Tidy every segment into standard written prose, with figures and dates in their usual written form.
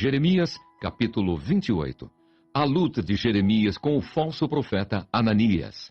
Jeremias, capítulo 28. A luta de Jeremias com o falso profeta Ananias.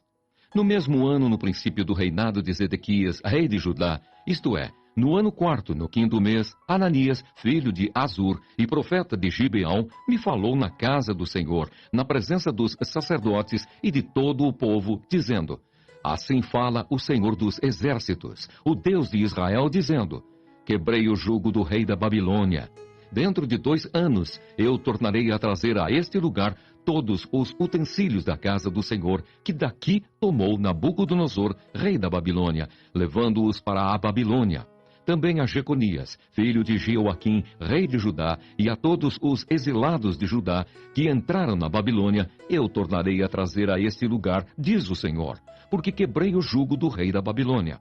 No mesmo ano, no princípio do reinado de Zedequias, rei de Judá, isto é, no ano quarto, no quinto mês, Ananias, filho de Azur e profeta de Gibeão, me falou na casa do Senhor, na presença dos sacerdotes e de todo o povo, dizendo: Assim fala o Senhor dos exércitos, o Deus de Israel, dizendo: Quebrei o jugo do rei da Babilônia. Dentro de 2 anos, eu tornarei a trazer a este lugar todos os utensílios da casa do Senhor, que daqui tomou Nabucodonosor, rei da Babilônia, levando-os para a Babilônia. Também a Jeconias, filho de Jeoaquim, rei de Judá, e a todos os exilados de Judá, que entraram na Babilônia, eu tornarei a trazer a este lugar, diz o Senhor, porque quebrei o jugo do rei da Babilônia.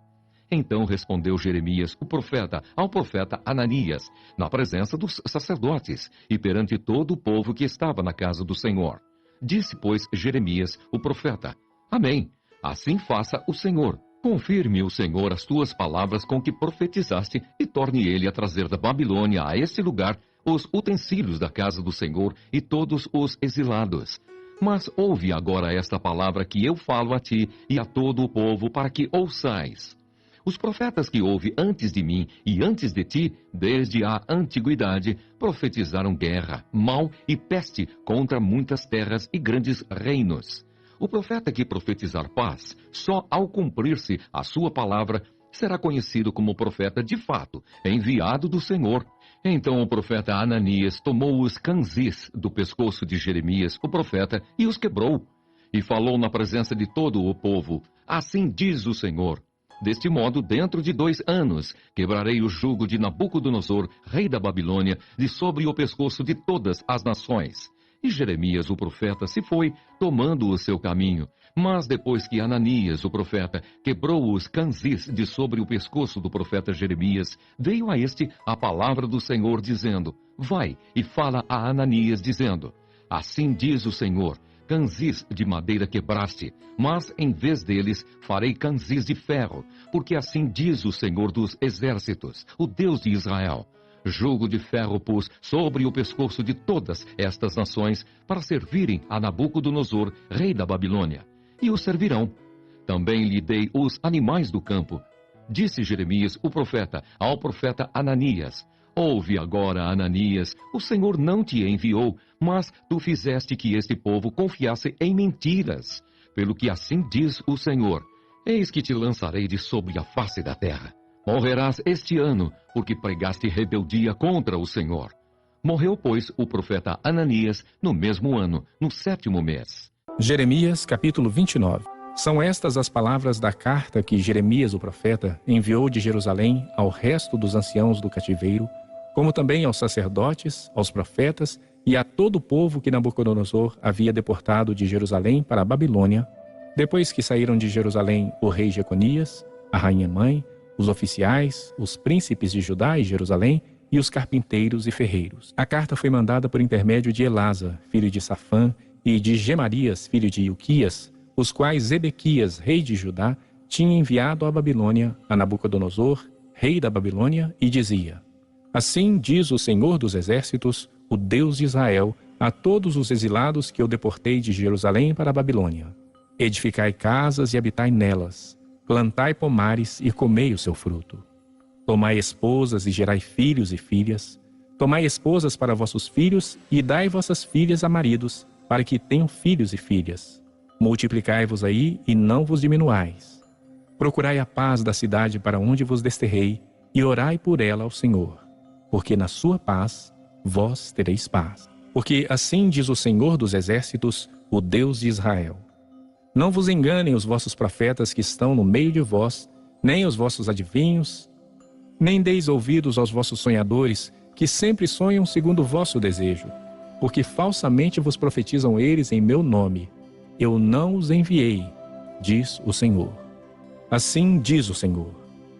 Então respondeu Jeremias, o profeta, ao profeta Ananias, na presença dos sacerdotes e perante todo o povo que estava na casa do Senhor. Disse, pois, Jeremias, o profeta: Amém. Assim faça o Senhor. Confirme o Senhor as tuas palavras com que profetizaste e torne ele a trazer da Babilônia a este lugar os utensílios da casa do Senhor e todos os exilados. Mas ouve agora esta palavra que eu falo a ti e a todo o povo, para que ouçais. Os profetas que houve antes de mim e antes de ti, desde a antiguidade, profetizaram guerra, mal e peste contra muitas terras e grandes reinos. O profeta que profetizar paz, só ao cumprir-se a sua palavra, será conhecido como profeta de fato, enviado do Senhor. Então o profeta Ananias tomou os canzis do pescoço de Jeremias, o profeta, e os quebrou. E falou na presença de todo o povo: Assim diz o Senhor: Deste modo, dentro de 2 anos, quebrarei o jugo de Nabucodonosor, rei da Babilônia, de sobre o pescoço de todas as nações. E Jeremias, o profeta, se foi, tomando o seu caminho. Mas depois que Ananias, o profeta, quebrou os canzis de sobre o pescoço do profeta Jeremias, veio a este a palavra do Senhor, dizendo: Vai e fala a Ananias, dizendo: Assim diz o Senhor: Canzis de madeira quebraste, mas em vez deles farei canzis de ferro, porque assim diz o Senhor dos exércitos, o Deus de Israel: Jugo de ferro pus sobre o pescoço de todas estas nações, para servirem a Nabucodonosor, rei da Babilônia, e o servirão. Também lhe dei os animais do campo. Disse Jeremias, o profeta, ao profeta Ananias: Ouve agora, Ananias, o Senhor não te enviou, mas tu fizeste que este povo confiasse em mentiras. Pelo que assim diz o Senhor: Eis que te lançarei de sobre a face da terra. Morrerás este ano, porque pregaste rebeldia contra o Senhor. Morreu, pois, o profeta Ananias no mesmo ano, no 7º mês. Jeremias, capítulo 29. São estas as palavras da carta que Jeremias, o profeta, enviou de Jerusalém ao resto dos anciãos do cativeiro, como também aos sacerdotes, aos profetas e a todo o povo que Nabucodonosor havia deportado de Jerusalém para a Babilônia, depois que saíram de Jerusalém o rei Jeconias, a rainha-mãe, os oficiais, os príncipes de Judá e Jerusalém e os carpinteiros e ferreiros. A carta foi mandada por intermédio de Elasa, filho de Safã, e de Gemarias, filho de Ilquias, os quais Zedequias, rei de Judá, tinha enviado à Babilônia a Nabucodonosor, rei da Babilônia, e dizia: Assim diz o Senhor dos exércitos, o Deus de Israel, a todos os exilados que eu deportei de Jerusalém para a Babilônia: Edificai casas e habitai nelas, plantai pomares e comei o seu fruto. Tomai esposas e gerai filhos e filhas. Tomai esposas para vossos filhos e dai vossas filhas a maridos, para que tenham filhos e filhas. Multiplicai-vos aí e não vos diminuais. Procurai a paz da cidade para onde vos desterrei e orai por ela ao Senhor, porque na sua paz vós tereis paz. Porque assim diz o Senhor dos exércitos, o Deus de Israel: Não vos enganem os vossos profetas que estão no meio de vós, nem os vossos adivinhos, nem deis ouvidos aos vossos sonhadores, que sempre sonham segundo o vosso desejo, porque falsamente vos profetizam eles em meu nome. Eu não os enviei, diz o Senhor. Assim diz o Senhor: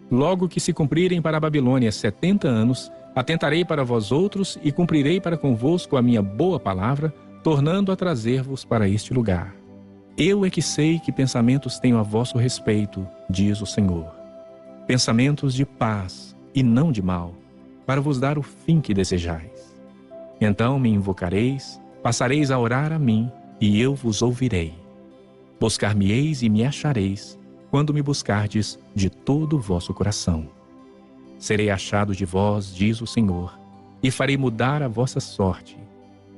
Logo que se cumprirem para a Babilônia 70 anos, atentarei para vós outros e cumprirei para convosco a minha boa palavra, tornando a trazer-vos para este lugar. Eu é que sei que pensamentos tenho a vosso respeito, diz o Senhor. Pensamentos de paz e não de mal, para vos dar o fim que desejais. Então me invocareis, passareis a orar a mim, e eu vos ouvirei. Buscar-me-eis e me achareis, quando me buscardes de todo o vosso coração. Serei achado de vós, diz o Senhor, e farei mudar a vossa sorte.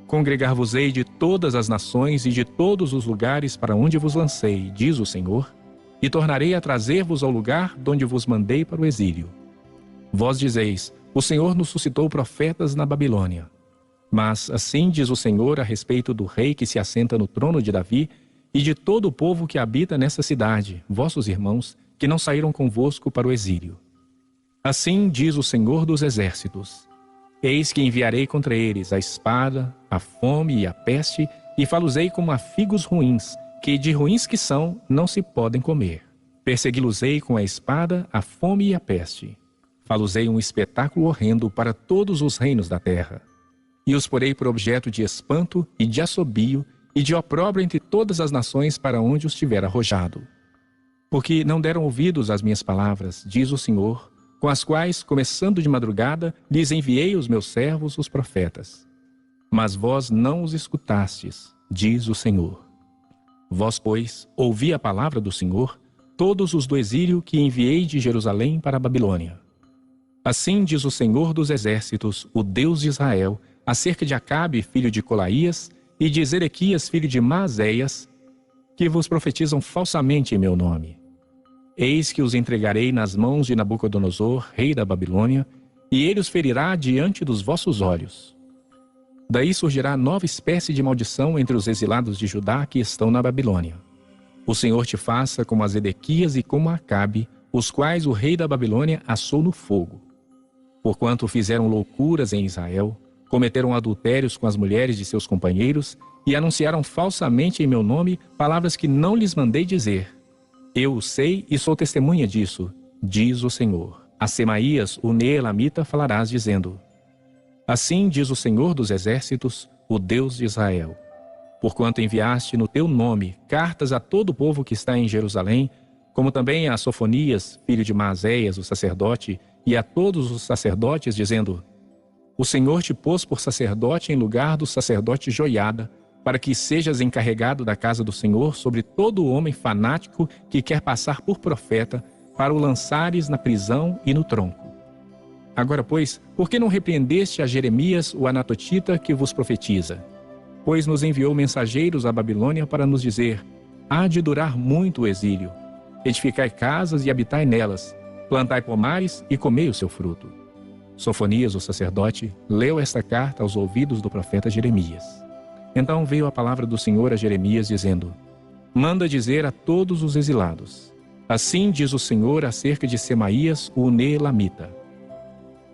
Congregar-vos-ei de todas as nações e de todos os lugares para onde vos lancei, diz o Senhor, e tornarei a trazer-vos ao lugar donde vos mandei para o exílio. Vós dizeis, o Senhor nos suscitou profetas na Babilônia. Mas assim diz o Senhor a respeito do rei que se assenta no trono de Davi e de todo o povo que habita nessa cidade, vossos irmãos, que não saíram convosco para o exílio. Assim diz o Senhor dos exércitos: eis que enviarei contra eles a espada, a fome e a peste, e fá-los-ei como a figos ruins, que de ruins que são, não se podem comer. Persegui-los-ei com a espada, a fome e a peste. Fá-los-ei um espetáculo horrendo para todos os reinos da terra. E os porei por objeto de espanto e de assobio e de opróbrio entre todas as nações para onde os tiver arrojado. Porque não deram ouvidos às minhas palavras, diz o Senhor, com as quais, começando de madrugada, lhes enviei os meus servos, os profetas. Mas vós não os escutastes, diz o Senhor. Vós, pois, ouvi a palavra do Senhor, todos os do exílio que enviei de Jerusalém para a Babilônia. Assim diz o Senhor dos exércitos, o Deus de Israel, acerca de Acabe, filho de Colaías, e de Zedequias, filho de Maazéias, que vos profetizam falsamente em meu nome. Eis que os entregarei nas mãos de Nabucodonosor, rei da Babilônia, e ele os ferirá diante dos vossos olhos. Daí surgirá nova espécie de maldição entre os exilados de Judá que estão na Babilônia. O Senhor te faça como a Zedequias e como a Acabe, os quais o rei da Babilônia assou no fogo. Porquanto fizeram loucuras em Israel, cometeram adultérios com as mulheres de seus companheiros e anunciaram falsamente em meu nome palavras que não lhes mandei dizer. Eu o sei e sou testemunha disso, diz o Senhor. A Semaías, o Neelamita, falarás dizendo: assim diz o Senhor dos exércitos, o Deus de Israel. Porquanto enviaste no teu nome cartas a todo o povo que está em Jerusalém, como também a Sofonias, filho de Maazéias, o sacerdote, e a todos os sacerdotes, dizendo: o Senhor te pôs por sacerdote em lugar do sacerdote Joiada, para que sejas encarregado da casa do Senhor sobre todo homem fanático que quer passar por profeta, para o lançares na prisão e no tronco. Agora, pois, por que não repreendeste a Jeremias, o anatotita, que vos profetiza? Pois nos enviou mensageiros à Babilônia para nos dizer: há de durar muito o exílio. Edificai casas e habitai nelas, plantai pomares e comei o seu fruto. Sofonias, o sacerdote, leu esta carta aos ouvidos do profeta Jeremias. Então veio a palavra do Senhor a Jeremias, dizendo: manda dizer a todos os exilados: assim diz o Senhor acerca de Semaías, o Neelamita.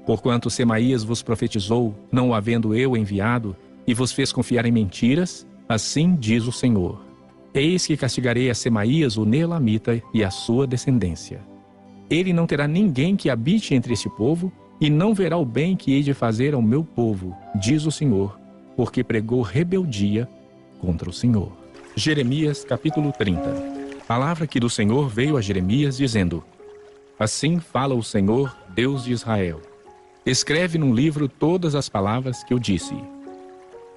Porquanto Semaías vos profetizou, não o havendo eu enviado, e vos fez confiar em mentiras, assim diz o Senhor: eis que castigarei a Semaías, o Neelamita, e a sua descendência. Ele não terá ninguém que habite entre este povo, e não verá o bem que hei de fazer ao meu povo, diz o Senhor, porque pregou rebeldia contra o Senhor. Jeremias capítulo 30. Palavra que do Senhor veio a Jeremias, dizendo: assim fala o Senhor, Deus de Israel: escreve num livro todas as palavras que eu disse.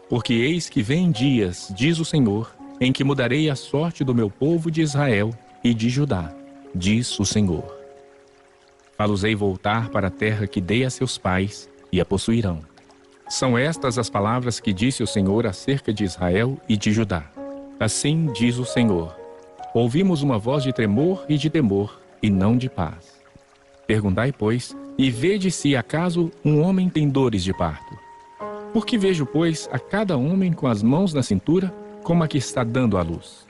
Porque eis que vem dias, diz o Senhor, em que mudarei a sorte do meu povo de Israel e de Judá, diz o Senhor. Fá-los-ei voltar para a terra que dei a seus pais, e a possuirão. São estas as palavras que disse o Senhor acerca de Israel e de Judá. Assim diz o Senhor: ouvimos uma voz de tremor e de temor, e não de paz. Perguntai, pois, e vede se acaso um homem tem dores de parto. Porque vejo, pois, a cada homem com as mãos na cintura, como a que está dando à luz.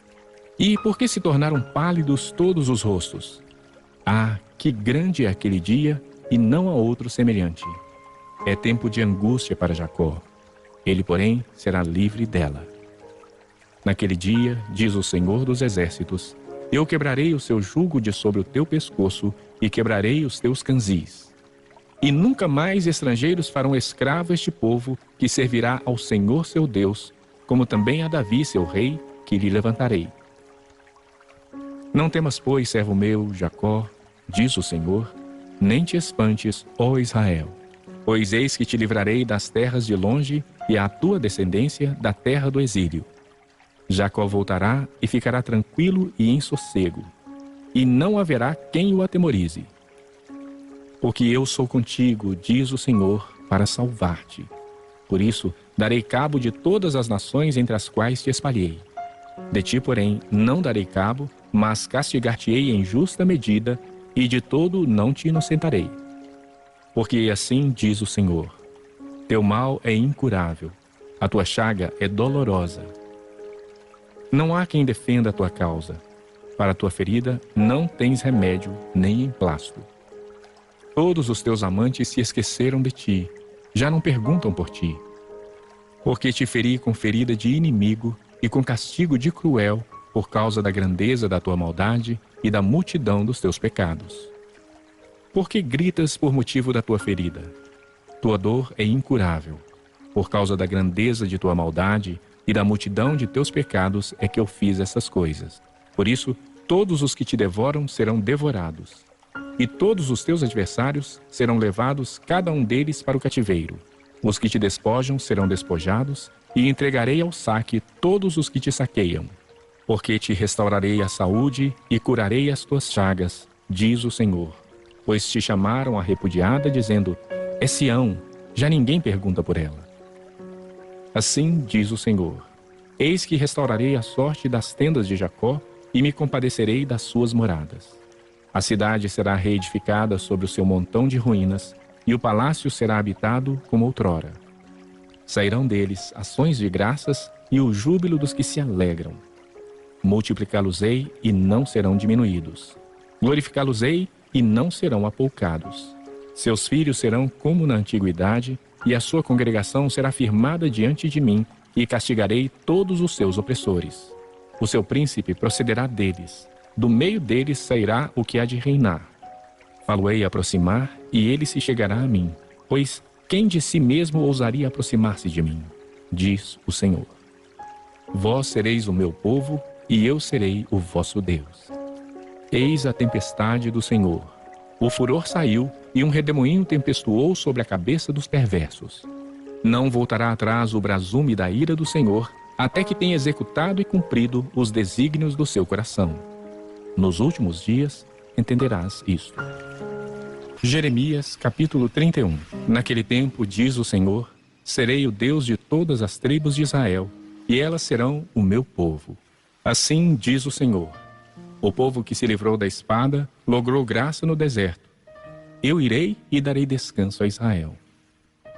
E por que se tornaram pálidos todos os rostos? Ah, que grande é aquele dia, e não há outro semelhante. É tempo de angústia para Jacó. Ele, porém, será livre dela. Naquele dia, diz o Senhor dos exércitos, eu quebrarei o seu jugo de sobre o teu pescoço e quebrarei os teus canzis. E nunca mais estrangeiros farão escravo este povo, que servirá ao Senhor seu Deus, como também a Davi seu rei, que lhe levantarei. Não temas, pois, servo meu, Jacó, diz o Senhor, nem te espantes, ó Israel. Pois eis que te livrarei das terras de longe e à tua descendência da terra do exílio. Jacó voltará e ficará tranquilo e em sossego, e não haverá quem o atemorize. Porque eu sou contigo, diz o Senhor, para salvar-te. Por isso, darei cabo de todas as nações entre as quais te espalhei. De ti, porém, não darei cabo, mas castigar-te-ei em justa medida, e de todo não te inocentarei. Porque assim diz o Senhor: teu mal é incurável, a tua chaga é dolorosa. Não há quem defenda a tua causa. Para a tua ferida não tens remédio nem emplasto. Todos os teus amantes se esqueceram de ti, já não perguntam por ti. Porque te feri com ferida de inimigo e com castigo de cruel, por causa da grandeza da tua maldade e da multidão dos teus pecados. Por que gritas por motivo da tua ferida? Tua dor é incurável. Por causa da grandeza de tua maldade e da multidão de teus pecados é que eu fiz essas coisas. Por isso, todos os que te devoram serão devorados, e todos os teus adversários serão levados, cada um deles, para o cativeiro. Os que te despojam serão despojados, e entregarei ao saque todos os que te saqueiam. Porque te restaurarei a saúde e curarei as tuas chagas, diz o Senhor. Pois te chamaram a repudiada, dizendo: é Sião, já ninguém pergunta por ela. Assim diz o Senhor: eis que restaurarei a sorte das tendas de Jacó e me compadecerei das suas moradas. A cidade será reedificada sobre o seu montão de ruínas, e o palácio será habitado como outrora. Sairão deles ações de graças e o júbilo dos que se alegram. Multiplicá-los-ei e não serão diminuídos. Glorificá-los-ei e não serão apoucados. Seus filhos serão como na antiguidade, e a sua congregação será firmada diante de mim, e castigarei todos os seus opressores. O seu príncipe procederá deles, do meio deles sairá o que há de reinar. Falo-ei aproximar, e ele se chegará a mim, pois quem de si mesmo ousaria aproximar-se de mim? Diz o Senhor. Vós sereis o meu povo, e eu serei o vosso Deus. Eis a tempestade do Senhor. O furor saiu, e um redemoinho tempestuou sobre a cabeça dos perversos. Não voltará atrás o brasume da ira do Senhor, até que tenha executado e cumprido os desígnios do seu coração. Nos últimos dias entenderás isto. Jeremias, capítulo 31. Naquele tempo, diz o Senhor, serei o Deus de todas as tribos de Israel, e elas serão o meu povo. Assim diz o Senhor: o povo que se livrou da espada logrou graça no deserto. Eu irei e darei descanso a Israel.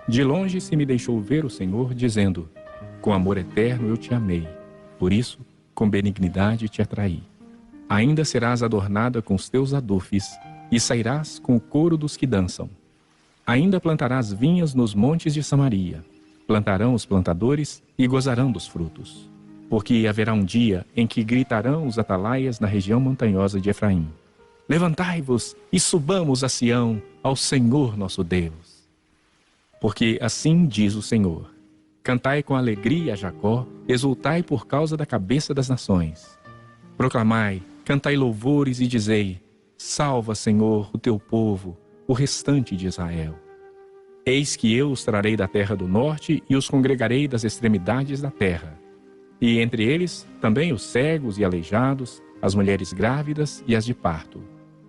De longe se me deixou ver o Senhor, dizendo: com amor eterno eu te amei, por isso com benignidade te atraí. Ainda serás adornada com os teus adufes, e sairás com o coro dos que dançam. Ainda plantarás vinhas nos montes de Samaria. Plantarão os plantadores e gozarão dos frutos. Porque haverá um dia em que gritarão os atalaias na região montanhosa de Efraim: levantai-vos e subamos a Sião, ao Senhor nosso Deus. Porque assim diz o Senhor: cantai com alegria a Jacó, exultai por causa da cabeça das nações. Proclamai, cantai louvores e dizei: salva, Senhor, o teu povo, o restante de Israel. Eis que eu os trarei da terra do norte e os congregarei das extremidades da terra. E entre eles também os cegos e aleijados, as mulheres grávidas e as de parto.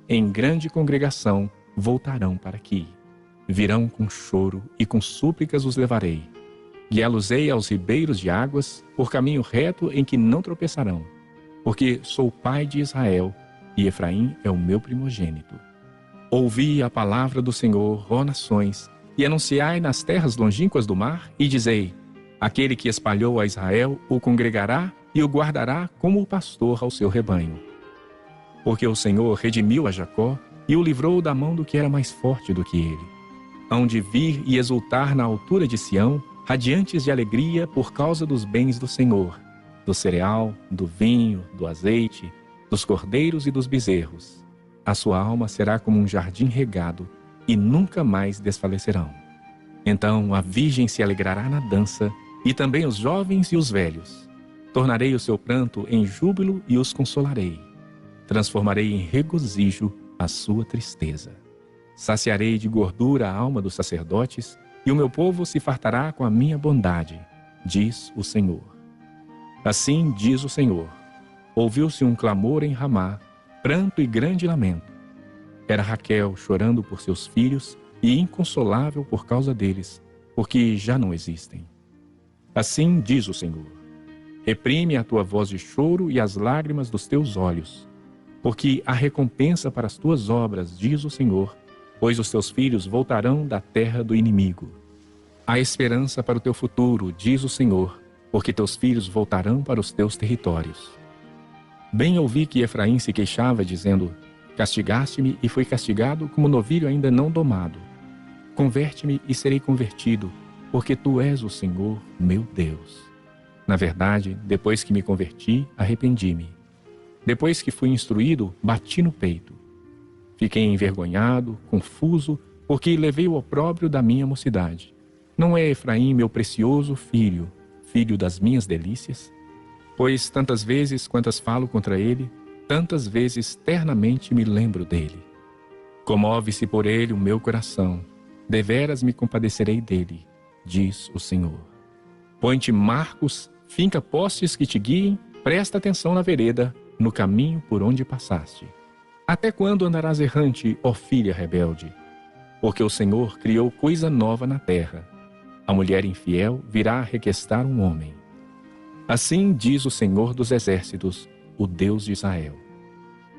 Em grande congregação voltarão para aqui. Virão com choro e com súplicas os levarei. Guiá-los-ei aos ribeiros de águas, por caminho reto em que não tropeçarão. Porque sou o pai de Israel, e Efraim é o meu primogênito. Ouvi a palavra do Senhor, ó nações, e anunciai nas terras longínquas do mar, e dizei: aquele que espalhou a Israel o congregará e o guardará como o pastor ao seu rebanho. Porque o Senhor redimiu a Jacó e o livrou da mão do que era mais forte do que ele. Hão de vir e exultar na altura de Sião, radiantes de alegria por causa dos bens do Senhor, do cereal, do vinho, do azeite, dos cordeiros e dos bezerros. A sua alma será como um jardim regado, e nunca mais desfalecerão. Então a virgem se alegrará na dança, e também os jovens e os velhos. Tornarei o seu pranto em júbilo e os consolarei. Transformarei em regozijo a sua tristeza. Saciarei de gordura a alma dos sacerdotes, e o meu povo se fartará com a minha bondade, diz o Senhor. Assim diz o Senhor: ouviu-se um clamor em Ramá, pranto e grande lamento. Era Raquel chorando por seus filhos e inconsolável por causa deles, porque já não existem. Assim diz o Senhor: reprime a tua voz de choro e as lágrimas dos teus olhos, porque há recompensa para as tuas obras, diz o Senhor, pois os teus filhos voltarão da terra do inimigo. Há esperança para o teu futuro, diz o Senhor, porque teus filhos voltarão para os teus territórios. Bem ouvi que Efraim se queixava, dizendo: castigaste-me e fui castigado como novilho ainda não domado. Converte-me e serei convertido, porque tu és o Senhor, meu Deus. Na verdade, depois que me converti, arrependi-me. Depois que fui instruído, bati no peito. Fiquei envergonhado, confuso, porque levei o opróbrio da minha mocidade. Não é Efraim meu precioso filho, filho das minhas delícias? Pois tantas vezes quantas falo contra ele, tantas vezes ternamente me lembro dele. Comove-se por ele o meu coração, deveras me compadecerei dele, diz o Senhor. Põe-te marcos, finca postes que te guiem, presta atenção na vereda, no caminho por onde passaste. Até quando andarás errante, ó filha rebelde? Porque o Senhor criou coisa nova na terra. A mulher infiel virá a requestar um homem. Assim diz o Senhor dos exércitos, o Deus de Israel.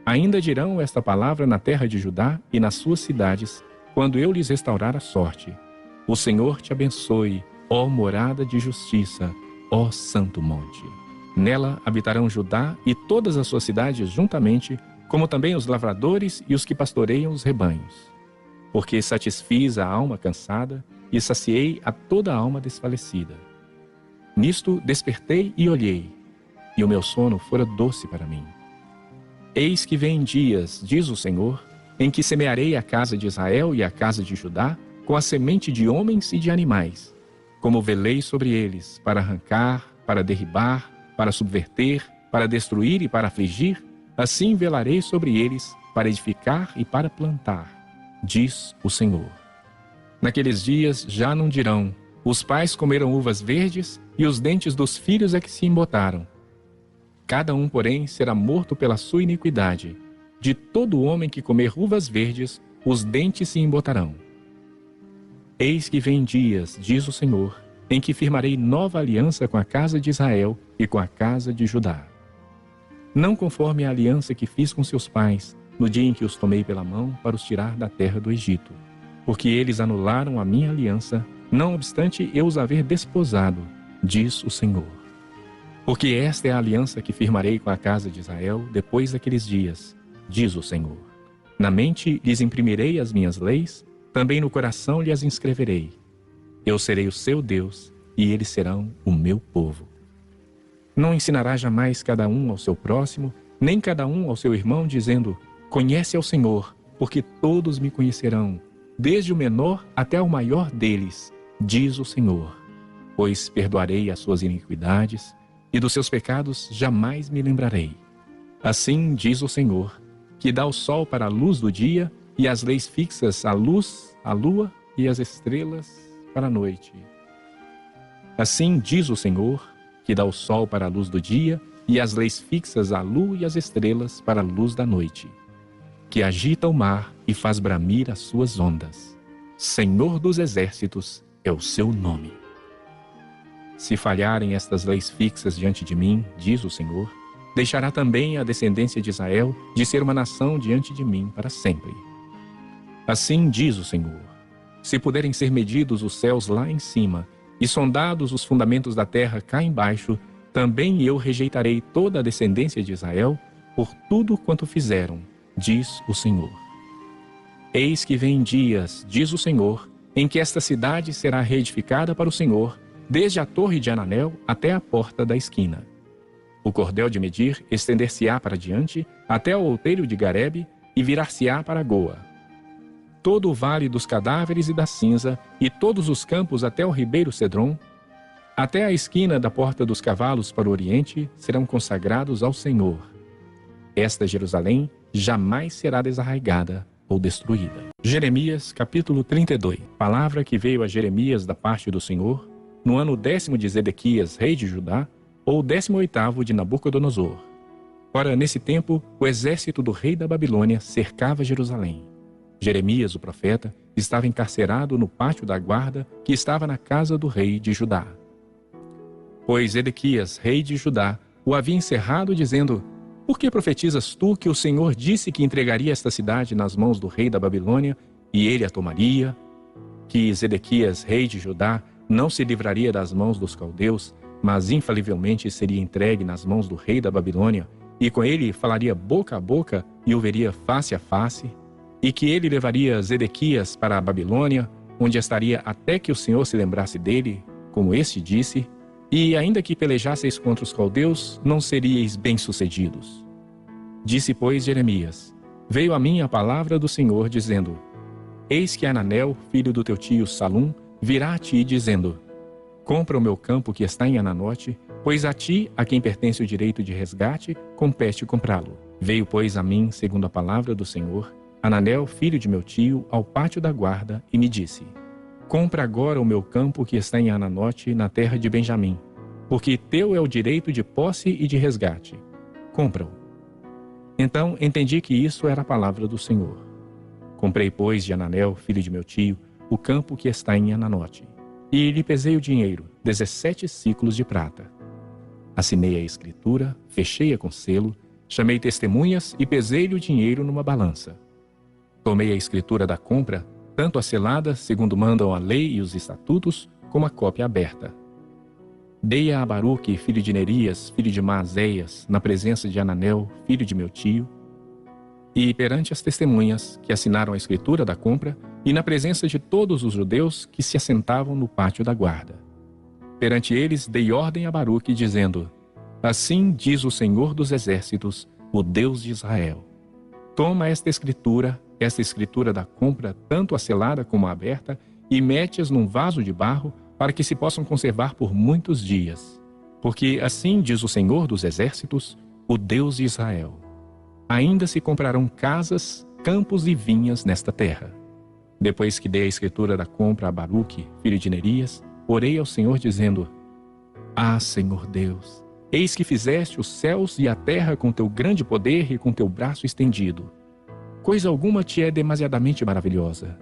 Ainda dirão esta palavra na terra de Judá e nas suas cidades, quando eu lhes restaurar a sorte. O Senhor te abençoe, ó morada de justiça, ó santo monte. Nela habitarão Judá e todas as suas cidades juntamente, como também os lavradores e os que pastoreiam os rebanhos. Porque satisfiz a alma cansada e saciei a toda a alma desfalecida. Nisto despertei e olhei, e o meu sono fora doce para mim. Eis que vem dias, diz o Senhor, em que semearei a casa de Israel e a casa de Judá com a semente de homens e de animais, como velei sobre eles, para arrancar, para derribar, para subverter, para destruir e para afligir, assim velarei sobre eles, para edificar e para plantar, diz o Senhor. Naqueles dias já não dirão: os pais comeram uvas verdes e os dentes dos filhos é que se embotaram. Cada um, porém, será morto pela sua iniquidade. De todo homem que comer uvas verdes, os dentes se embotarão. Eis que vem dias, diz o Senhor, em que firmarei nova aliança com a casa de Israel e com a casa de Judá. Não conforme a aliança que fiz com seus pais, no dia em que os tomei pela mão para os tirar da terra do Egito, porque eles anularam a minha aliança, não obstante eu os haver desposado, diz o Senhor. Porque esta é a aliança que firmarei com a casa de Israel depois daqueles dias, diz o Senhor. Na mente lhes imprimirei as minhas leis, também no coração lhes inscreverei. Eu serei o seu Deus, e eles serão o meu povo. Não ensinará jamais cada um ao seu próximo, nem cada um ao seu irmão, dizendo: conhece ao Senhor, porque todos me conhecerão, desde o menor até o maior deles, diz o Senhor. Pois perdoarei as suas iniquidades, e dos seus pecados jamais me lembrarei. Assim diz o Senhor, que dá o sol para a luz do dia, e as leis fixas à luz, à lua e as estrelas para a noite. Assim diz o Senhor, que dá o sol para a luz do dia, e as leis fixas à lua e as estrelas para a luz da noite, que agita o mar e faz bramir as suas ondas. Senhor dos exércitos é o seu nome. Se falharem estas leis fixas diante de mim, diz o Senhor, deixará também a descendência de Israel de ser uma nação diante de mim para sempre. Assim diz o Senhor: se puderem ser medidos os céus lá em cima e sondados os fundamentos da terra cá embaixo, também eu rejeitarei toda a descendência de Israel por tudo quanto fizeram, diz o Senhor. Eis que vem dias, diz o Senhor, em que esta cidade será reedificada para o Senhor, desde a torre de Ananel até a porta da esquina. O cordel de medir estender-se-á para diante, até ao outeiro de Garebe, e virar-se-á para Goa. Todo o vale dos cadáveres e da cinza, e todos os campos até o ribeiro Cedron, até a esquina da porta dos cavalos para o oriente, serão consagrados ao Senhor. Esta Jerusalém jamais será desarraigada ou destruída. Jeremias, capítulo 32. Palavra que veio a Jeremias da parte do Senhor, no ano 10º de Zedequias, rei de Judá, ou 18º de Nabucodonosor. Ora, nesse tempo, o exército do rei da Babilônia cercava Jerusalém. Jeremias, o profeta, estava encarcerado no pátio da guarda que estava na casa do rei de Judá. Pois Zedequias, rei de Judá, o havia encerrado, dizendo: Por que profetizas tu que o Senhor disse que entregaria esta cidade nas mãos do rei da Babilônia, e ele a tomaria? Que Zedequias, rei de Judá, não se livraria das mãos dos caldeus, mas infalivelmente seria entregue nas mãos do rei da Babilônia, e com ele falaria boca a boca e o veria face a face, e que ele levaria Zedequias para a Babilônia, onde estaria até que o Senhor se lembrasse dele, como este disse, e ainda que pelejasseis contra os caldeus, não seríeis bem-sucedidos. Disse, pois, Jeremias: Veio a mim a palavra do Senhor, dizendo: Eis que Hananel, filho do teu tio Salum, virá a ti, dizendo: Compra o meu campo que está em Ananote, pois a ti, a quem pertence o direito de resgate, compete comprá-lo. Veio, pois, a mim, segundo a palavra do Senhor, Hananel, filho de meu tio, ao pátio da guarda, e me disse: Compra agora o meu campo que está em Ananote, na terra de Benjamim, porque teu é o direito de posse e de resgate. Compra-o. Então entendi que isso era a palavra do Senhor. Comprei, pois, de Hananel, filho de meu tio, o campo que está em Ananote. E lhe pesei o dinheiro, 17 siclos de prata. Assinei a escritura, fechei-a com selo, chamei testemunhas e pesei-lhe o dinheiro numa balança. Tomei a escritura da compra, tanto a selada, segundo mandam a lei e os estatutos, como a cópia aberta. Dei-a a Baruque, filho de Nerias, filho de Maazéias, na presença de Hananel, filho de meu tio, e perante as testemunhas que assinaram a escritura da compra, e na presença de todos os judeus que se assentavam no pátio da guarda. Perante eles dei ordem a Baruque, dizendo: Assim diz o Senhor dos Exércitos, o Deus de Israel: Toma esta escritura da compra, tanto a selada como a aberta, e mete-as num vaso de barro, para que se possam conservar por muitos dias. Porque assim diz o Senhor dos Exércitos, o Deus de Israel: Ainda se comprarão casas, campos e vinhas nesta terra. Depois que dei a escritura da compra a Baruque, filho de Nerias, orei ao Senhor, dizendo: Ah, Senhor Deus, eis que fizeste os céus e a terra com teu grande poder e com teu braço estendido. Coisa alguma te é demasiadamente maravilhosa.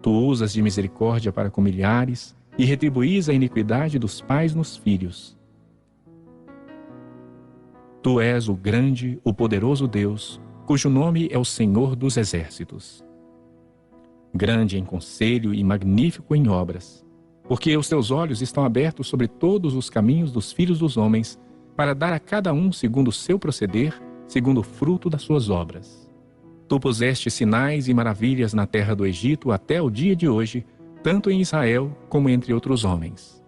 Tu usas de misericórdia para com milhares e retribuís a iniquidade dos pais nos filhos. Tu és o grande, o poderoso Deus, cujo nome é o Senhor dos Exércitos. Grande em conselho e magnífico em obras, porque os teus olhos estão abertos sobre todos os caminhos dos filhos dos homens, para dar a cada um segundo o seu proceder, segundo o fruto das suas obras. Tu puseste sinais e maravilhas na terra do Egito até o dia de hoje, tanto em Israel como entre outros homens.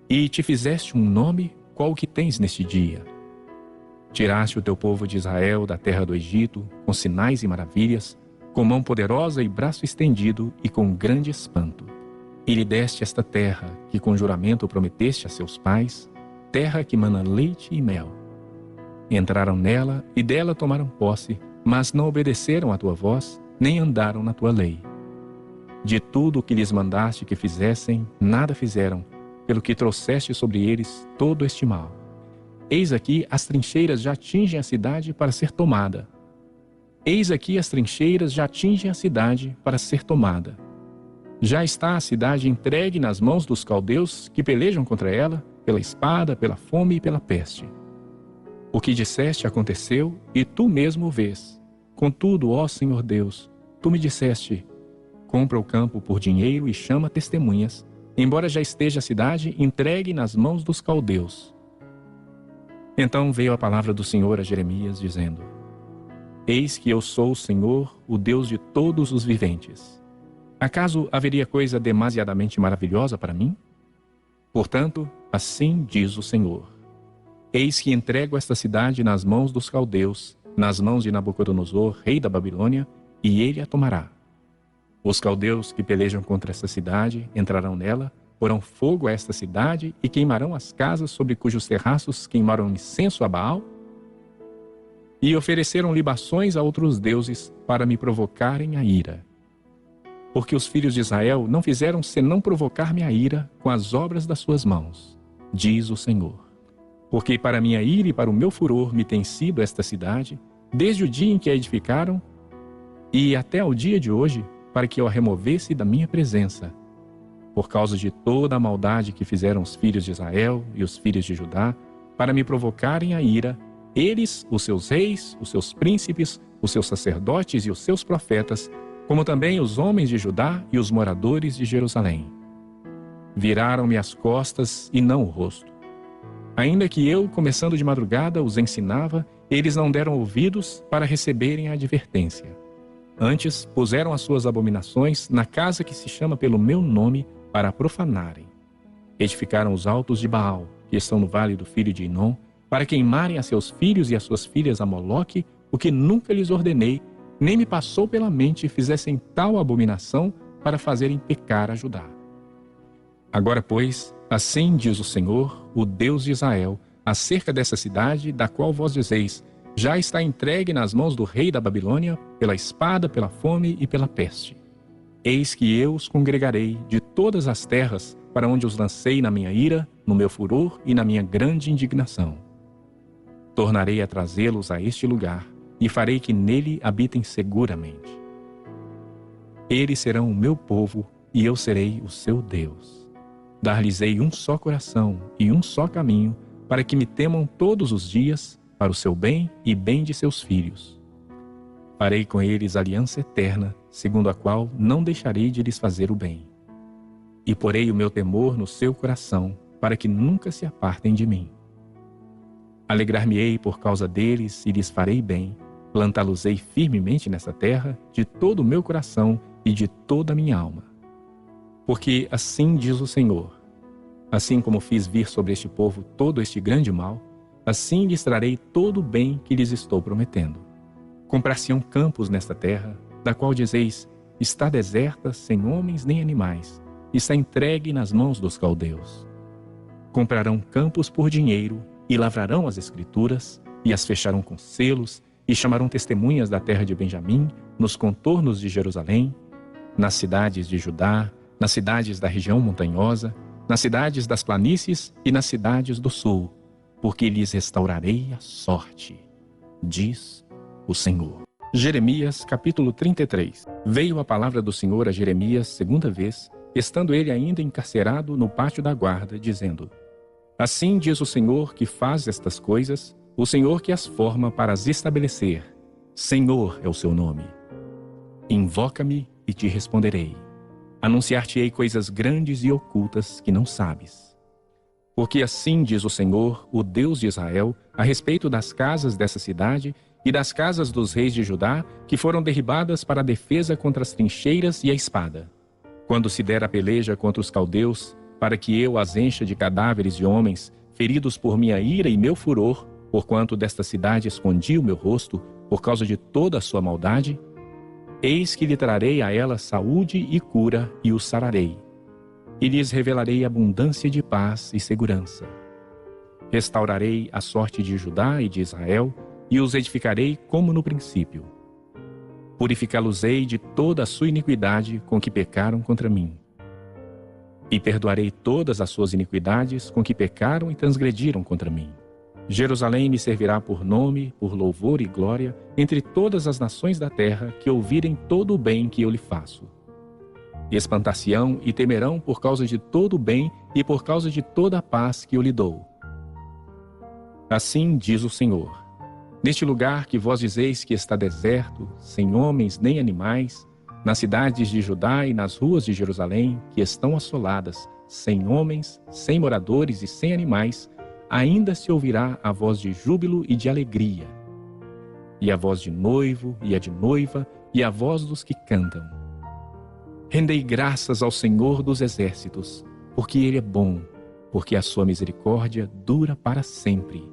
E te fizeste um nome qual o que tens neste dia. Tiraste o teu povo de Israel da terra do Egito, com sinais e maravilhas, com mão poderosa e braço estendido e com grande espanto. E lhe deste esta terra, que com juramento prometeste a seus pais, terra que mana leite e mel. Entraram nela e dela tomaram posse, mas não obedeceram à tua voz, nem andaram na tua lei. De tudo o que lhes mandaste que fizessem, nada fizeram, pelo que trouxeste sobre eles todo este mal. Eis aqui as trincheiras já atingem a cidade para ser tomada. Eis aqui as trincheiras já atingem a cidade para ser tomada. Já está a cidade entregue nas mãos dos caldeus que pelejam contra ela, pela espada, pela fome e pela peste. O que disseste aconteceu, e tu mesmo o vês. Contudo, ó Senhor Deus, tu me disseste: compra o campo por dinheiro e chama testemunhas, embora já esteja a cidade entregue nas mãos dos caldeus. Então veio a palavra do Senhor a Jeremias, dizendo: Eis que eu sou o Senhor, o Deus de todos os viventes. Acaso haveria coisa demasiadamente maravilhosa para mim? Portanto, assim diz o Senhor: Eis que entrego esta cidade nas mãos dos caldeus, nas mãos de Nabucodonosor, rei da Babilônia, e ele a tomará. Os caldeus que pelejam contra esta cidade entrarão nela, porão fogo a esta cidade e queimarão as casas sobre cujos terraços queimaram incenso a Baal. e ofereceram libações a outros deuses para me provocarem a ira. Porque os filhos de Israel não fizeram senão provocar-me a ira com as obras das suas mãos, diz o Senhor. Porque para minha ira e para o meu furor me tem sido esta cidade, desde o dia em que a edificaram, e até ao dia de hoje, para que eu a removesse da minha presença. Por causa de toda a maldade que fizeram os filhos de Israel e os filhos de Judá, para me provocarem a ira, eles, os seus reis, os seus príncipes, os seus sacerdotes e os seus profetas, como também os homens de Judá e os moradores de Jerusalém. Viraram-me as costas e não o rosto. Ainda que eu, começando de madrugada, os ensinava, eles não deram ouvidos para receberem a advertência. Antes, puseram as suas abominações na casa que se chama pelo meu nome para a profanarem. Edificaram os altos de Baal, que estão no vale do filho de Inom, para queimarem a seus filhos e a suas filhas a Moloque, o que nunca lhes ordenei, nem me passou pela mente fizessem tal abominação para fazerem pecar a Judá. Agora, pois, assim diz o Senhor, o Deus de Israel, acerca dessa cidade, da qual vós dizeis, já está entregue nas mãos do rei da Babilônia, pela espada, pela fome e pela peste. Eis que eu os congregarei de todas as terras, para onde os lancei na minha ira, no meu furor e na minha grande indignação. Tornarei a trazê-los a este lugar, e farei que nele habitem seguramente. Eles serão o meu povo, e eu serei o seu Deus. Dar-lhes-ei um só coração e um só caminho, para que me temam todos os dias, para o seu bem e bem de seus filhos. Farei com eles aliança eterna, segundo a qual não deixarei de lhes fazer o bem. E porei o meu temor no seu coração, para que nunca se apartem de mim. Alegrar-me-ei por causa deles e lhes farei bem, plantá-los-ei firmemente nessa terra, de todo o meu coração e de toda a minha alma. Porque assim diz o Senhor, assim como fiz vir sobre este povo todo este grande mal, assim lhes trarei todo o bem que lhes estou prometendo. Comprar-se-ão campos nesta terra, da qual dizeis, está deserta, sem homens nem animais, está entregue nas mãos dos caldeus. Comprarão campos por dinheiro, e lavrarão as escrituras, e as fecharão com selos, e chamarão testemunhas da terra de Benjamim, nos contornos de Jerusalém, nas cidades de Judá, nas cidades da região montanhosa, nas cidades das planícies e nas cidades do sul, porque lhes restaurarei a sorte, diz o Senhor. Jeremias, capítulo 33. Veio a palavra do Senhor a Jeremias segunda vez, estando ele ainda encarcerado no pátio da guarda, dizendo: Assim diz o Senhor que faz estas coisas, o Senhor que as forma para as estabelecer. Senhor é o seu nome. Invoca-me e te responderei. Anunciar-te-ei coisas grandes e ocultas que não sabes. Porque assim diz o Senhor, o Deus de Israel, a respeito das casas dessa cidade e das casas dos reis de Judá, que foram derribadas para a defesa contra as trincheiras e a espada. Quando se der a peleja contra os caldeus, para que eu as encha de cadáveres de homens, feridos por minha ira e meu furor, porquanto desta cidade escondi o meu rosto, por causa de toda a sua maldade, eis que lhe trarei a ela saúde e cura e o sararei. E lhes revelarei abundância de paz e segurança. Restaurarei a sorte de Judá e de Israel, e os edificarei como no princípio. Purificá-los-ei de toda a sua iniquidade com que pecaram contra mim. E perdoarei todas as suas iniquidades com que pecaram e transgrediram contra mim. Jerusalém me servirá por nome, por louvor e glória, entre todas as nações da terra que ouvirem todo o bem que eu lhe faço. Espantar-se-ão e temerão por causa de todo o bem e por causa de toda a paz que eu lhe dou. Assim diz o Senhor: neste lugar que vós dizeis que está deserto, sem homens nem animais, nas cidades de Judá e nas ruas de Jerusalém, que estão assoladas, sem homens, sem moradores e sem animais, ainda se ouvirá a voz de júbilo e de alegria, e a voz de noivo e a de noiva, e a voz dos que cantam. Rendei graças ao Senhor dos exércitos, porque Ele é bom, porque a sua misericórdia dura para sempre.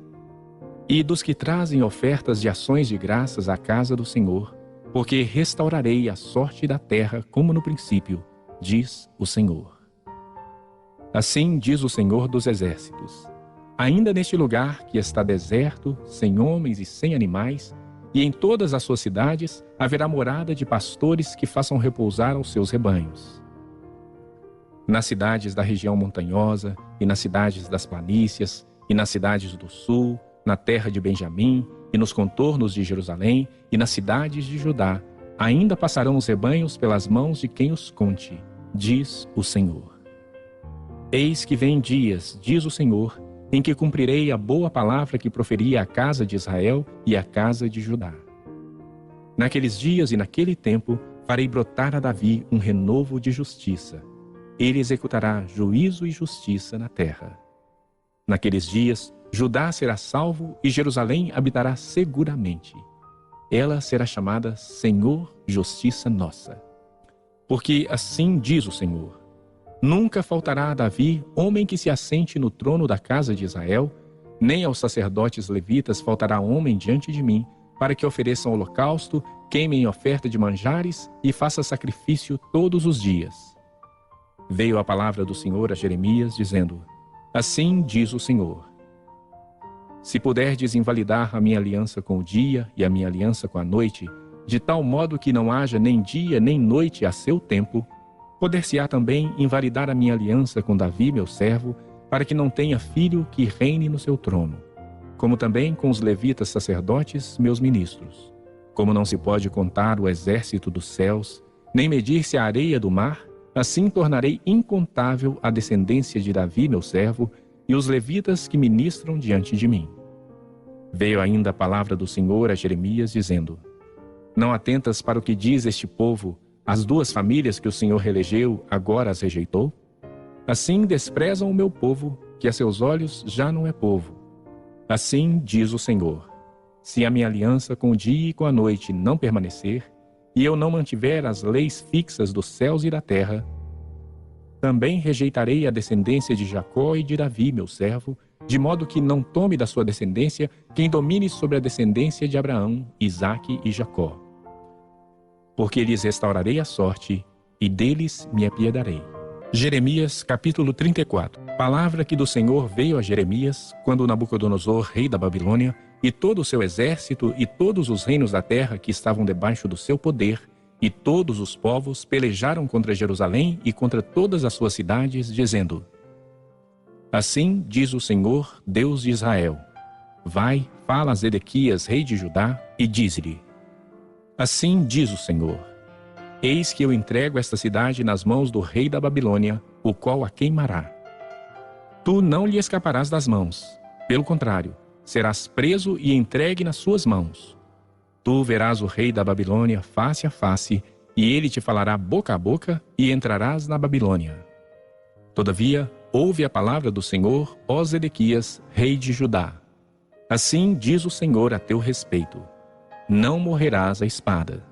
E dos que trazem ofertas de ações de graças à casa do Senhor, porque restaurarei a sorte da terra como no princípio, diz o Senhor. Assim diz o Senhor dos exércitos: ainda neste lugar que está deserto, sem homens e sem animais, e em todas as suas cidades haverá morada de pastores que façam repousar os seus rebanhos. Nas cidades da região montanhosa, e nas cidades das planícies, e nas cidades do sul, na terra de Benjamim, e nos contornos de Jerusalém, e nas cidades de Judá, ainda passarão os rebanhos pelas mãos de quem os conte, diz o Senhor. Eis que vem dias, diz o Senhor, em que cumprirei a boa palavra que proferi à casa de Israel e à casa de Judá. Naqueles dias e naquele tempo, farei brotar a Davi um renovo de justiça. Ele executará juízo e justiça na terra. Naqueles dias, Judá será salvo e Jerusalém habitará seguramente. Ela será chamada Senhor, Justiça Nossa. Porque assim diz o Senhor: nunca faltará a Davi homem que se assente no trono da casa de Israel, nem aos sacerdotes levitas faltará homem diante de mim, para que ofereçam holocausto, queimem oferta de manjares e faça sacrifício todos os dias. Veio a palavra do Senhor a Jeremias, dizendo: assim diz o Senhor: se puderdes invalidar a minha aliança com o dia e a minha aliança com a noite, de tal modo que não haja nem dia nem noite a seu tempo, poder-se-á também invalidar a minha aliança com Davi, meu servo, para que não tenha filho que reine no seu trono, como também com os levitas sacerdotes, meus ministros. Como não se pode contar o exército dos céus, nem medir-se a areia do mar, assim tornarei incontável a descendência de Davi, meu servo, e os levitas que ministram diante de mim. Veio ainda a palavra do Senhor a Jeremias, dizendo: não atentas para o que diz este povo, as duas famílias que o Senhor reelegeu, agora as rejeitou? Assim desprezam o meu povo, que a seus olhos já não é povo. Assim diz o Senhor: se a minha aliança com o dia e com a noite não permanecer, e eu não mantiver as leis fixas dos céus e da terra, também rejeitarei a descendência de Jacó e de Davi, meu servo, de modo que não tome da sua descendência quem domine sobre a descendência de Abraão, Isaque e Jacó. Porque lhes restaurarei a sorte, e deles me apiedarei. Jeremias, capítulo 34. Palavra que do Senhor veio a Jeremias, quando Nabucodonosor, rei da Babilônia, e todo o seu exército, e todos os reinos da terra que estavam debaixo do seu poder, e todos os povos pelejaram contra Jerusalém e contra todas as suas cidades, dizendo: assim diz o Senhor, Deus de Israel: vai, fala a Zedequias, rei de Judá, e diz-lhe: assim diz o Senhor: eis que eu entrego esta cidade nas mãos do rei da Babilônia, o qual a queimará. Tu não lhe escaparás das mãos, pelo contrário, serás preso e entregue nas suas mãos. Tu verás o rei da Babilônia face a face, e ele te falará boca a boca, e entrarás na Babilônia. Todavia, ouve a palavra do Senhor, ó Zedequias, rei de Judá. Assim diz o Senhor a teu respeito: não morrerás à espada.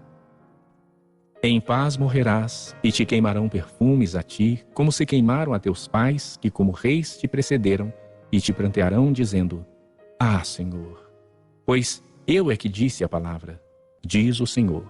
Em paz morrerás, e te queimarão perfumes a ti, como se queimaram a teus pais, que como reis te precederam, e te prantearão, dizendo: ah, Senhor, pois eu é que disse a palavra, diz o Senhor.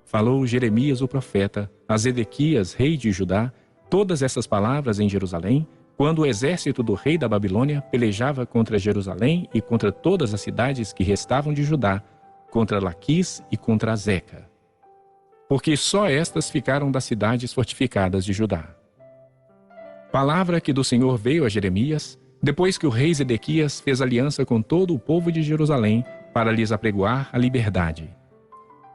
Falou Jeremias o profeta a Zedequias, rei de Judá, todas essas palavras em Jerusalém, quando o exército do rei da Babilônia pelejava contra Jerusalém e contra todas as cidades que restavam de Judá, contra Laquis e contra Azeca. Porque só estas ficaram das cidades fortificadas de Judá. Palavra que do Senhor veio a Jeremias, depois que o rei Zedequias fez aliança com todo o povo de Jerusalém, para lhes apregoar a liberdade.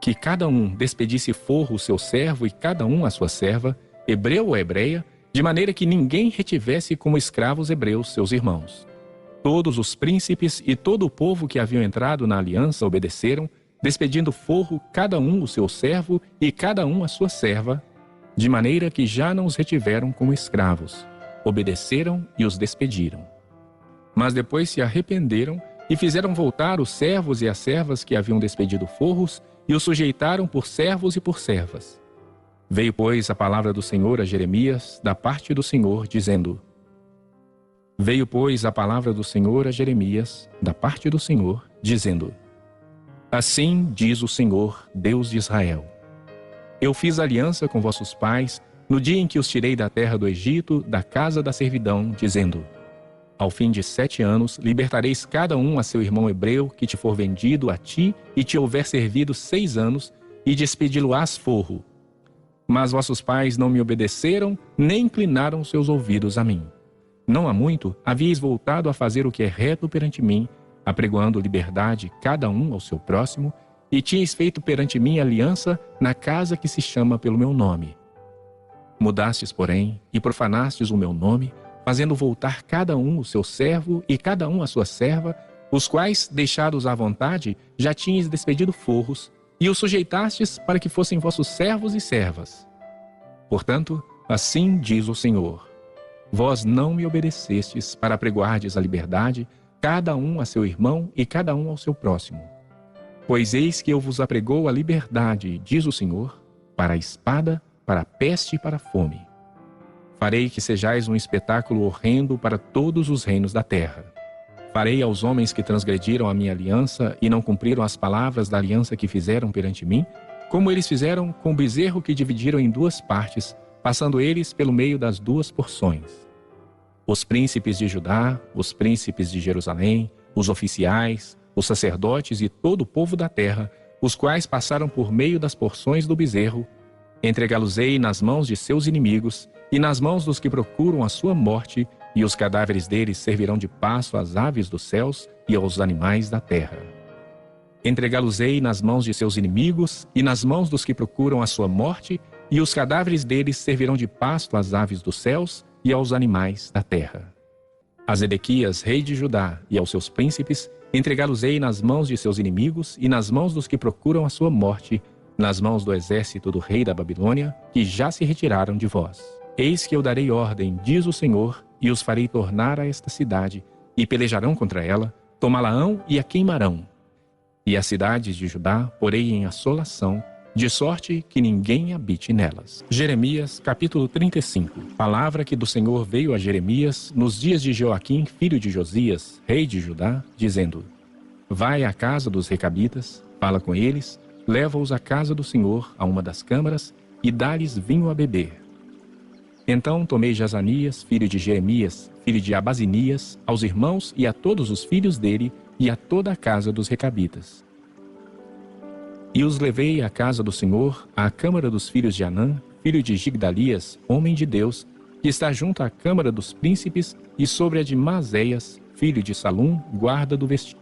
Que cada um despedisse forro o seu servo e cada um a sua serva, hebreu ou hebreia, de maneira que ninguém retivesse como escravos hebreus seus irmãos. Todos os príncipes e todo o povo que haviam entrado na aliança obedeceram, despedindo forro cada um o seu servo e cada um a sua serva, de maneira que já não os retiveram como escravos. Obedeceram e os despediram. Mas depois se arrependeram e fizeram voltar os servos e as servas que haviam despedido forros, e os sujeitaram por servos e por servas. Veio, pois, a palavra do Senhor a Jeremias, da parte do Senhor, dizendo: veio, pois, a palavra do Senhor a Jeremias, da parte do Senhor, dizendo: assim diz o Senhor, Deus de Israel: eu fiz aliança com vossos pais, no dia em que os tirei da terra do Egito, da casa da servidão, dizendo: Ao fim de 7 anos, libertareis cada um a seu irmão hebreu que te for vendido a ti e te houver servido 6 anos, e despedi-lo-ás forro. Mas vossos pais não me obedeceram, nem inclinaram seus ouvidos a mim. Não há muito, havíeis voltado a fazer o que é reto perante mim, apregoando liberdade cada um ao seu próximo, e tinhais feito perante mim aliança na casa que se chama pelo meu nome. Mudastes, porém, e profanastes o meu nome, fazendo voltar cada um o seu servo e cada um a sua serva, os quais, deixados à vontade, já tinhas despedido forros, e os sujeitastes para que fossem vossos servos e servas. Portanto, assim diz o Senhor: vós não me obedecestes para apregoardes a liberdade, cada um a seu irmão e cada um ao seu próximo. Pois eis que eu vos apregou a liberdade, diz o Senhor, para a espada, para a peste e para a fome. Farei que sejais um espetáculo horrendo para todos os reinos da terra. Farei aos homens que transgrediram a minha aliança e não cumpriram as palavras da aliança que fizeram perante mim, como eles fizeram com o bezerro que dividiram em 2 partes, passando eles pelo meio das 2 porções. Os príncipes de Judá, os príncipes de Jerusalém, os oficiais, os sacerdotes e todo o povo da terra, os quais passaram por meio das porções do bezerro, entregá-los-ei nas mãos de seus inimigos e nas mãos dos que procuram a sua morte, e os cadáveres deles servirão de pasto às aves dos céus e aos animais da terra. Entregá-los-ei nas mãos de seus inimigos e nas mãos dos que procuram a sua morte, e os cadáveres deles servirão de pasto às aves dos céus e aos animais da terra. A Zedequias, rei de Judá, e aos seus príncipes, entregá-los-ei nas mãos de seus inimigos e nas mãos dos que procuram a sua morte, nas mãos do exército do rei da Babilônia, que já se retiraram de vós. Eis que eu darei ordem, diz o Senhor, e os farei tornar a esta cidade, e pelejarão contra ela, tomá-la-ão e a queimarão. E as cidades de Judá porei em assolação, de sorte que ninguém habite nelas. Jeremias, capítulo 35. Palavra que do Senhor veio a Jeremias nos dias de Joaquim, filho de Josias, rei de Judá, dizendo: vai à casa dos recabitas, fala com eles, leva-os à casa do Senhor, a uma das câmaras, e dá-lhes vinho a beber. Então tomei Jazanias, filho de Jeremias, filho de Abazinias, aos irmãos e a todos os filhos dele, e a toda a casa dos recabitas. E os levei à casa do Senhor, à câmara dos filhos de Anã, filho de Gigdalias, homem de Deus, que está junto à câmara dos príncipes, e sobre a de Maazéias, filho de Salum, guarda do vestígio.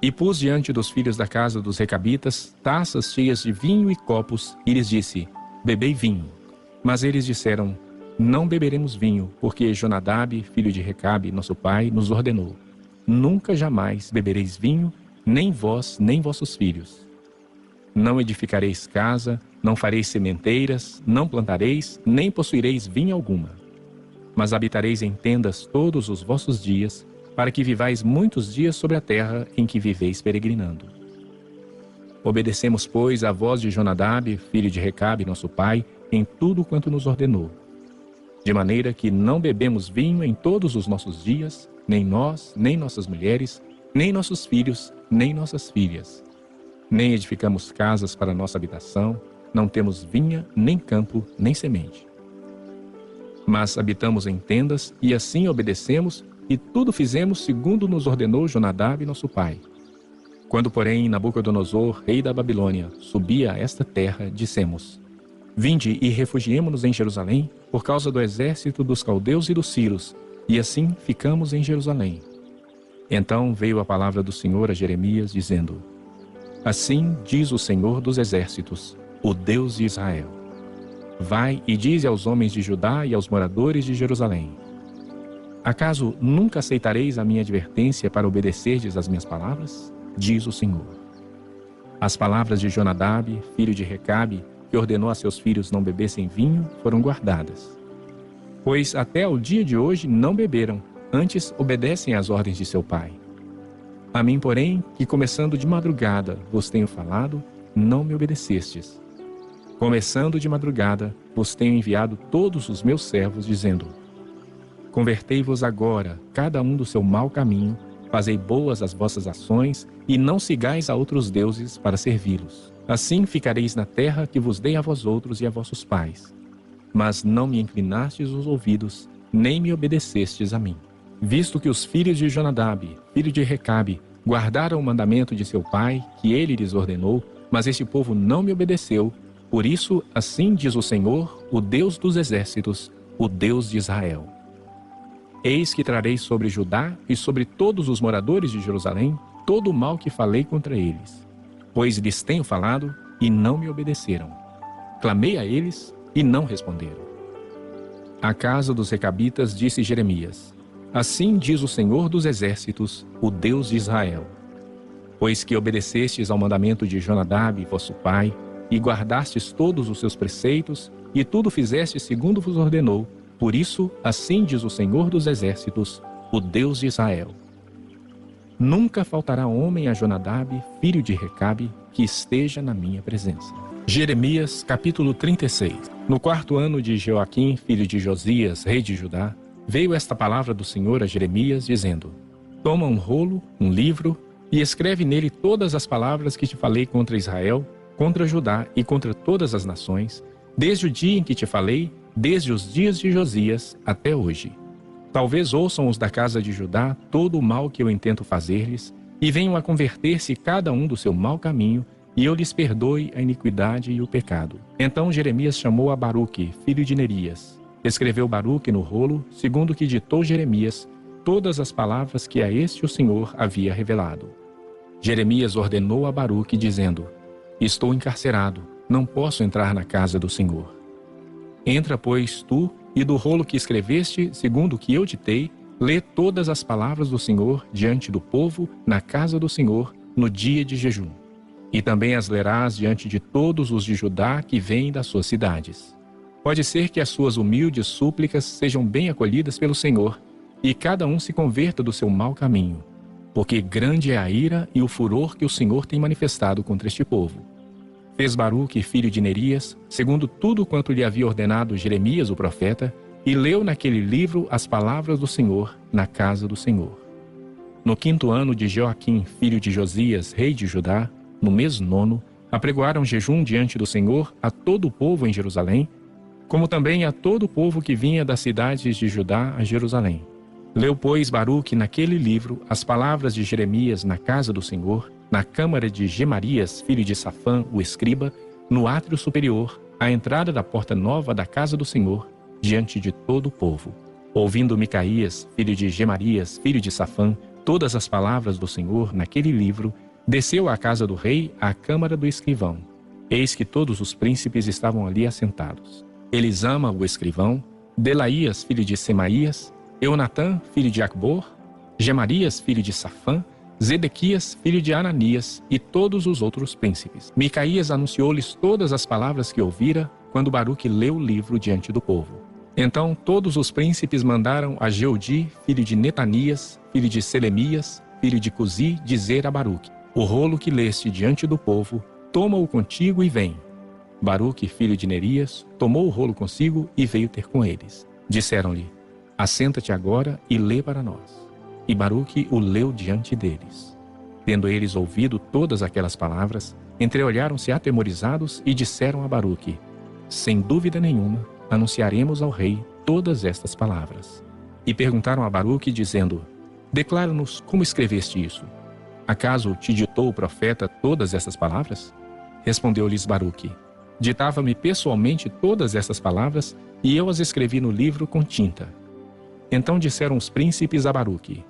E pus diante dos filhos da casa dos recabitas taças cheias de vinho e copos, e lhes disse: bebei vinho. Mas eles disseram: não beberemos vinho, porque Jonadab, filho de Recabe, nosso pai, nos ordenou: nunca jamais bebereis vinho, nem vós, nem vossos filhos. Não edificareis casa, não fareis sementeiras, não plantareis, nem possuireis vinha alguma. Mas habitareis em tendas todos os vossos dias, para que vivais muitos dias sobre a terra em que viveis peregrinando. Obedecemos, pois, à voz de Jonadab, filho de Recabe, nosso pai, em tudo quanto nos ordenou. De maneira que não bebemos vinho em todos os nossos dias, nem nós, nem nossas mulheres, nem nossos filhos, nem nossas filhas. Nem edificamos casas para nossa habitação, não temos vinha, nem campo, nem semente. Mas habitamos em tendas, e assim obedecemos, e tudo fizemos segundo nos ordenou Jonadab, nosso pai. Quando, porém, Nabucodonosor, rei da Babilônia, subia a esta terra, dissemos: vinde e refugiemo-nos em Jerusalém, por causa do exército dos caldeus e dos sírios, e assim ficamos em Jerusalém. Então veio a palavra do Senhor a Jeremias, dizendo: assim diz o Senhor dos exércitos, o Deus de Israel: vai e dize aos homens de Judá e aos moradores de Jerusalém: acaso nunca aceitareis a minha advertência para obedecerdes às minhas palavras? Diz o Senhor. As palavras de Jonadab, filho de Recabe, que ordenou a seus filhos não bebessem vinho, foram guardadas. Pois até ao dia de hoje não beberam, antes obedecem às ordens de seu pai. A mim, porém, que começando de madrugada vos tenho falado, não me obedecestes. Começando de madrugada, vos tenho enviado todos os meus servos, dizendo: convertei-vos agora, cada um do seu mau caminho, fazei boas as vossas ações, e não sigais a outros deuses para servi-los. Assim ficareis na terra que vos dei a vós outros e a vossos pais. Mas não me inclinastes os ouvidos, nem me obedecestes a mim. visto que os filhos de Jonadab, filho de Recabe, guardaram o mandamento de seu pai, que ele lhes ordenou, mas este povo não me obedeceu, por isso, assim diz o Senhor, o Deus dos exércitos, o Deus de Israel. Eis que trarei sobre Judá e sobre todos os moradores de Jerusalém todo o mal que falei contra eles, pois lhes tenho falado e não me obedeceram. Clamei a eles e não responderam. À casa dos recabitas disse Jeremias: assim diz o Senhor dos exércitos, o Deus de Israel. Pois que obedecestes ao mandamento de Jonadab, vosso pai, e guardastes todos os seus preceitos, e tudo fizestes segundo vos ordenou, por isso, assim diz o Senhor dos exércitos, o Deus de Israel. Nunca faltará homem a Jonadab, filho de Recabe, que esteja na minha presença. Jeremias, capítulo 36. No 4º ano de Joaquim, filho de Josias, rei de Judá, veio esta palavra do Senhor a Jeremias, dizendo: toma um rolo, um livro, e escreve nele todas as palavras que te falei contra Israel, contra Judá e contra todas as nações, desde o dia em que te falei, desde os dias de Josias até hoje. Talvez ouçam os da casa de Judá todo o mal que eu intento fazer-lhes, e venham a converter-se cada um do seu mau caminho, e eu lhes perdoe a iniquidade e o pecado. Então Jeremias chamou a Baruque, filho de Nerias. Escreveu Baruque no rolo, segundo o que ditou Jeremias, todas as palavras que a este o Senhor havia revelado. Jeremias ordenou a Baruque, dizendo: estou encarcerado, não posso entrar na casa do Senhor. Entra, pois, tu, e do rolo que escreveste, segundo o que eu ditei, lê todas as palavras do Senhor diante do povo, na casa do Senhor, no dia de jejum. E também as lerás diante de todos os de Judá que vêm das suas cidades. Pode ser que as suas humildes súplicas sejam bem acolhidas pelo Senhor, e cada um se converta do seu mau caminho, porque grande é a ira e o furor que o Senhor tem manifestado contra este povo. Fez Baruque, filho de Nerias, segundo tudo quanto lhe havia ordenado Jeremias o profeta, e leu naquele livro as palavras do Senhor na casa do Senhor. No 5º ano de Joaquim, filho de Josias, rei de Judá, no mês 9, apregoaram jejum diante do Senhor a todo o povo em Jerusalém, como também a todo o povo que vinha das cidades de Judá a Jerusalém. Leu, pois, Baruque naquele livro as palavras de Jeremias na casa do Senhor, na câmara de Gemarias, filho de Safã, o escriba, no átrio superior, à entrada da porta nova da casa do Senhor, diante de todo o povo. Ouvindo Micaías, filho de Gemarias, filho de Safã, todas as palavras do Senhor naquele livro, desceu à casa do rei, à câmara do escrivão. Eis que todos os príncipes estavam ali assentados. Elisama, o escrivão, Delaías, filho de Semaías, Eunatã, filho de Acbor, Gemarias, filho de Safã, Zedequias, filho de Ananias, e todos os outros príncipes. Micaías anunciou-lhes todas as palavras que ouvira, quando Baruque leu o livro diante do povo. Então todos os príncipes mandaram a Jeudi, filho de Netanias, filho de Selemias, filho de Cusi, dizer a Baruque: o rolo que leste diante do povo, toma-o contigo e vem. Baruque, filho de Nerias, tomou o rolo consigo e veio ter com eles. Disseram-lhe: assenta-te agora e lê para nós. E Baruque o leu diante deles. Tendo eles ouvido todas aquelas palavras, entreolharam-se atemorizados e disseram a Baruque: sem dúvida nenhuma, anunciaremos ao rei todas estas palavras. E perguntaram a Baruque, dizendo: declara-nos como escreveste isso. Acaso te ditou o profeta todas estas palavras? Respondeu-lhes Baruque: ditava-me pessoalmente todas estas palavras, e eu as escrevi no livro com tinta. Então disseram os príncipes a Baruque: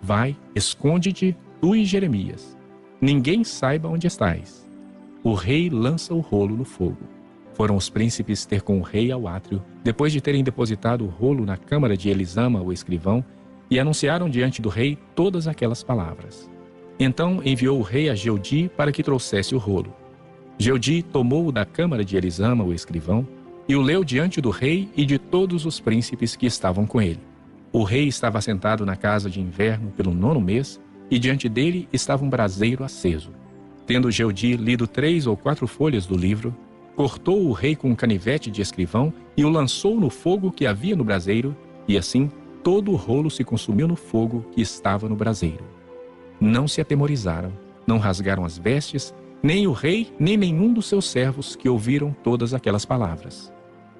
vai, esconde-te, tu e Jeremias. Ninguém saiba onde estás. O rei lança o rolo no fogo. Foram os príncipes ter com o rei ao átrio, depois de terem depositado o rolo na câmara de Elisama, o escrivão, e anunciaram diante do rei todas aquelas palavras. Então enviou o rei a Jeudi para que trouxesse o rolo. Jeudi tomou-o da câmara de Elisama, o escrivão, e o leu diante do rei e de todos os príncipes que estavam com ele. O rei estava sentado na casa de inverno pelo 9º mês, e diante dele estava um braseiro aceso. Tendo Jeudi lido 3 ou 4 folhas do livro, cortou o rei com um canivete de escrivão e o lançou no fogo que havia no braseiro, e assim todo o rolo se consumiu no fogo que estava no braseiro. Não se atemorizaram, não rasgaram as vestes, nem o rei, nem nenhum dos seus servos que ouviram todas aquelas palavras.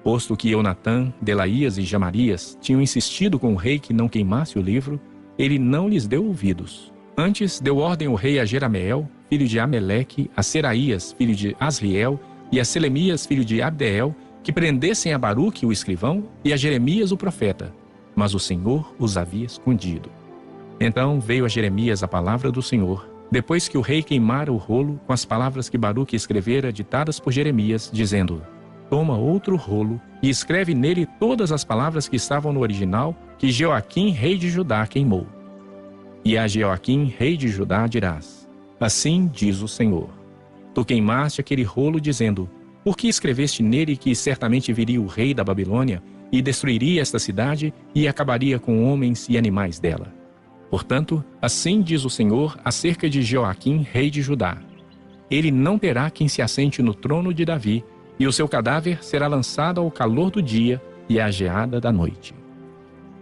Posto que Eunatã, Delaías e Jamarias tinham insistido com o rei que não queimasse o livro, ele não lhes deu ouvidos. Antes, deu ordem o rei a Jerameel, filho de Ameleque, a Seraías, filho de Asriel, e a Selemias, filho de Abdeel, que prendessem a Baruque, o escrivão, e a Jeremias, o profeta. Mas o Senhor os havia escondido. Então veio a Jeremias a palavra do Senhor, depois que o rei queimara o rolo com as palavras que Baruque escrevera ditadas por Jeremias, dizendo: toma outro rolo e escreve nele todas as palavras que estavam no original que Jeoaquim, rei de Judá, queimou. E a Jeoaquim, rei de Judá, dirás: assim diz o Senhor: tu queimaste aquele rolo dizendo: por que escreveste nele que certamente viria o rei da Babilônia e destruiria esta cidade e acabaria com homens e animais dela? Portanto, assim diz o Senhor acerca de Jeoaquim, rei de Judá: ele não terá quem se assente no trono de Davi, e o seu cadáver será lançado ao calor do dia e à geada da noite.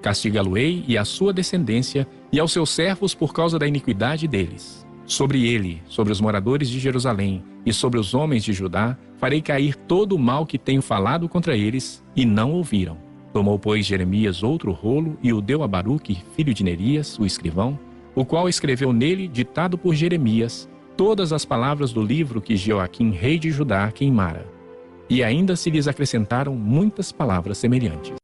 Castigá-lo-ei e a sua descendência e aos seus servos por causa da iniquidade deles. Sobre ele, sobre os moradores de Jerusalém e sobre os homens de Judá, farei cair todo o mal que tenho falado contra eles, e não ouviram. Tomou, pois, Jeremias outro rolo e o deu a Baruque, filho de Nerias, o escrivão, o qual escreveu nele, ditado por Jeremias, todas as palavras do livro que Jeoaquim, rei de Judá, queimara. E ainda se lhes acrescentaram muitas palavras semelhantes.